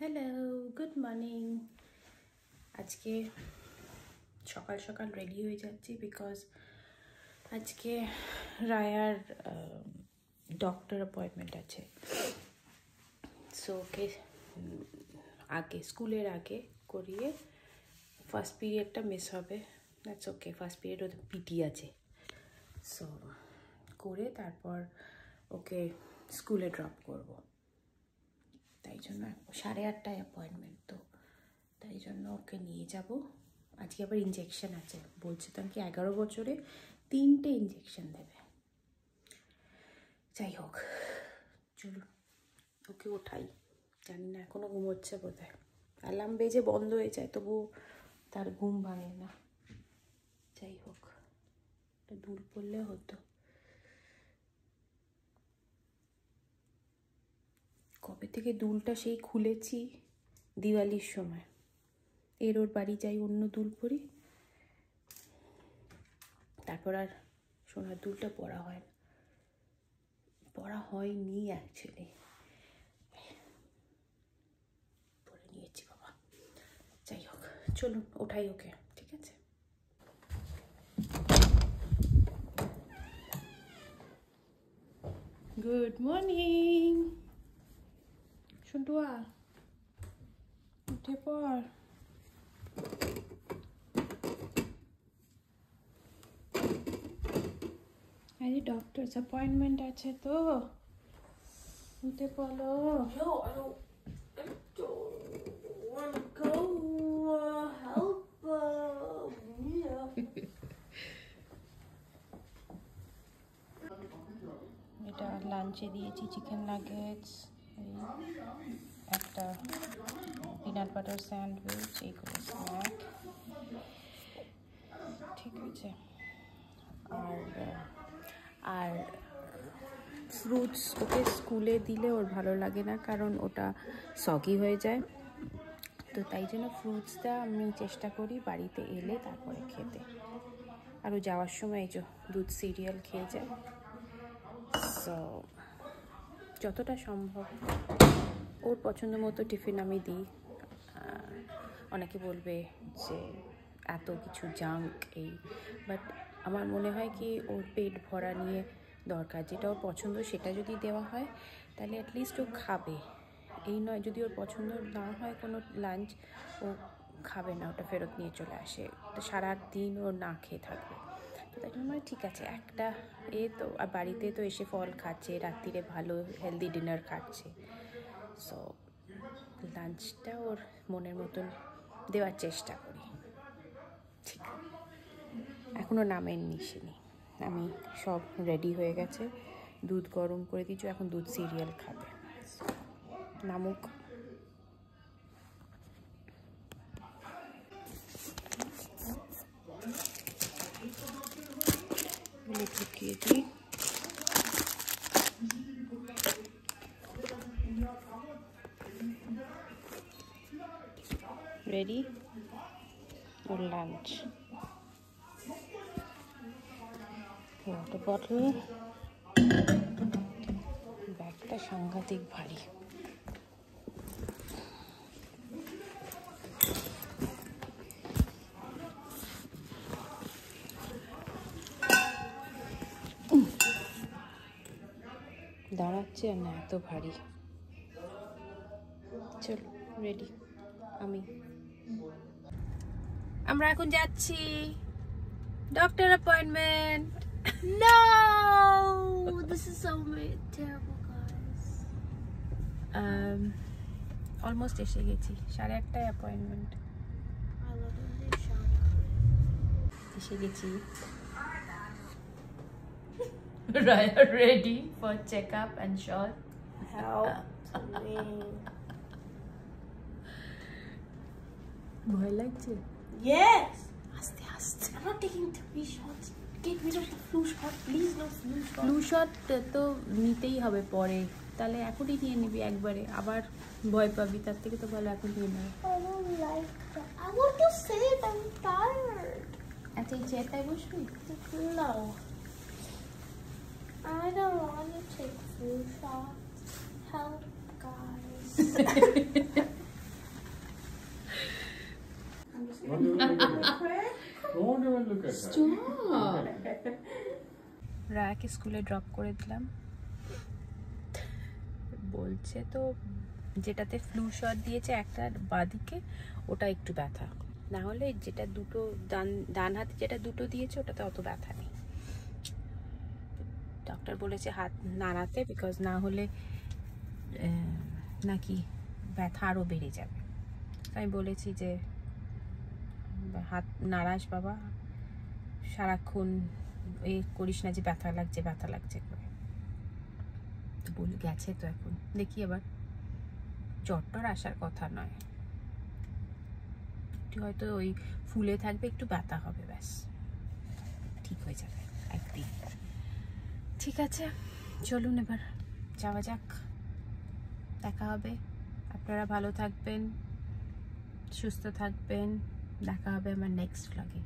Hello, good morning. আজকে সকাল সকাল রেডি হয়ে যাচ্ছি বিকজ আজকে রায়ার ডক্টর অ্যাপয়েন্টমেন্ট আছে। সো ওকে আগে স্কুলের আগে করিয়ে ফার্স্ট পিরিয়ডটা মিস হবে। দ্যাটস ওকে, ফার্স্ট পিরিয়ড ওদের পিটি আছে। সো করে তারপর ওকে স্কুলে ড্রপ করব। তাই জন্য 8:30টায় অ্যাপয়েন্টমেন্ট, তো তাই জন্য ওকে নিয়ে যাব। আজকে আবার ইঞ্জেকশন আছে, বলছে তো কি 11 বছরে 3টে ইঞ্জেকশন দেবে। যাই হোক, চলুন ওকে ওঠাই। জানি না এখনও ঘুমোচ্ছে বোধহয়, অ্যালার্ম বেজে বন্ধ হয়ে যায় তবুও তার ঘুম ভাঙে না। যাই হোক, একটা দুল পড়লে হতো। কবে থেকে দুলটা সেই খুলেছি দিওয়ালির সময়, এর ওর বাড়ি যাই অন্য দুল পরি, তারপর আর সোনার দুলটা পরা হয় না, পরা হয়নি অ্যাকচুয়ালি। পরে নিয়েছি বাবা। যাই হোক, চলুন ওঠাই ওকে, ঠিক আছে? গুড মর্নিং শুন্টুয়া, উঠে পড়। আরে ডক্টরস অ্যাপয়েন্টমেন্ট আছে তো, উঠে পড়ো। No, I don't want to go help. এটা লাঞ্চে দিয়েছি চিকেন নাগেটস, একটা পিনাট বাটার স্যান্ডউইচ, এইগুলো স্ন্যাক, ঠিক আছে। আর ফ্রুটস ওকে স্কুলে দিলে ওর ভালো লাগে না, কারণ ওটা সগি হয়ে যায়। তো তাই জন্য ফ্রুটসটা আমি চেষ্টা করি বাড়িতে এলে তারপরে খেতে। আরও যাওয়ার সময় এই যে দুধ সিরিয়াল খেয়ে যায়। সো যতটা সম্ভব ওর পছন্দ মতো টিফিন আমি দিই। অনেকে বলবে যে এত কিছু জাঙ্ক এই, বাট আমার মনে হয় কি ওর পেট ভরা নিয়ে দরকার, যেটা ওর পছন্দ সেটা যদি দেওয়া হয় তাহলে অ্যাটলিস্ট ও খাবে। এই নয় যদি ওর পছন্দ না হয় কোনো লাঞ্চ, ও খাবে না, ওটা ফেরত নিয়ে চলে আসে, তো সারা দিন ও না খেয়ে থাকবে। তো তাই জন্য ঠিক আছে একটা তো, আর বাড়িতে তো এসে ফল খাচ্ছে, রাত্রিরে ভালো হেলদি ডিনার খাচ্ছে। সো লাঞ্চটা ওর মনের মতন দেওয়ার চেষ্টা করি। ঠিক, এখনও নামেননি সেনি, আমি সব রেডি হয়ে গেছে, দুধ গরম করে দিচ্ছি, এখন দুধ সিরিয়াল খাবে। নামুক। বলে ঢুকিয়ে দিই। রেডি ওর লাঞ্চ। ওয়াটার বটল, ব্যাগটা সাংঘাতিক ভারী। দাঁড়াচ্ছে না, এত ভারী। চলো রেডি। আমরা এখন যাচ্ছি doctor appointment. No, this is so terrible, guys. Almost এসে গেছি, 8:30টায় appointment. I love this shot. এসে গেছি। Raya ready for checkup and shot. Help me. ভয় লাগছে? Yes. আস্তে আস্তে। I'm not taking 3 shots. Get rid of the flu shot, please. No flu shot. Flu shot তো নিতেই হবে পরে, তাহলে এখনই নিয়ে নিবি একবারে, আবার ভয় পাবি, তার থেকে তো ভালো এখন নিয়ে নেবে। I don't like that. I want to sit. I'm tired. আচ্ছা এই চেয়ারটায় বসবি? No. I don't want to take flu shots. Help, guys. Stop. রায়াকে স্কুলে ড্রপ করে দিলাম, বলছে তো যেটাতে ফ্লু শট দিয়েছে একটা বাঁদিকে ওটা একটু ব্যথা, না হলে যেটা দুটো ডান হাতে যেটা দুটো দিয়েছে ওটাতে অত ব্যথা নেই। ডক্টর বলেছে হাত নাড়াতে, বিকজ না হলে নাকি ব্যথা আরও বেড়ে যাবে। আমি বলেছি যে হাত নাড়াস বাবা, সারাক্ষণ এ করিস না যে ব্যথা লাগছে করে। তো বলে গেছে, তো এখন দেখি এবার জ্বরটার আসার কথা নয়, হয়তো ওই ফুলে থাকবে, একটু ব্যথা হবে, ব্যাস ঠিক হয়ে যাবে একদিন। ঠিক আছে, চলুন এবার যাওয়া যাক, দেখা হবে। আপনারা ভালো থাকবেন, সুস্থ থাকবেন, দেখা হবে আমার নেক্সট ভ্লগে।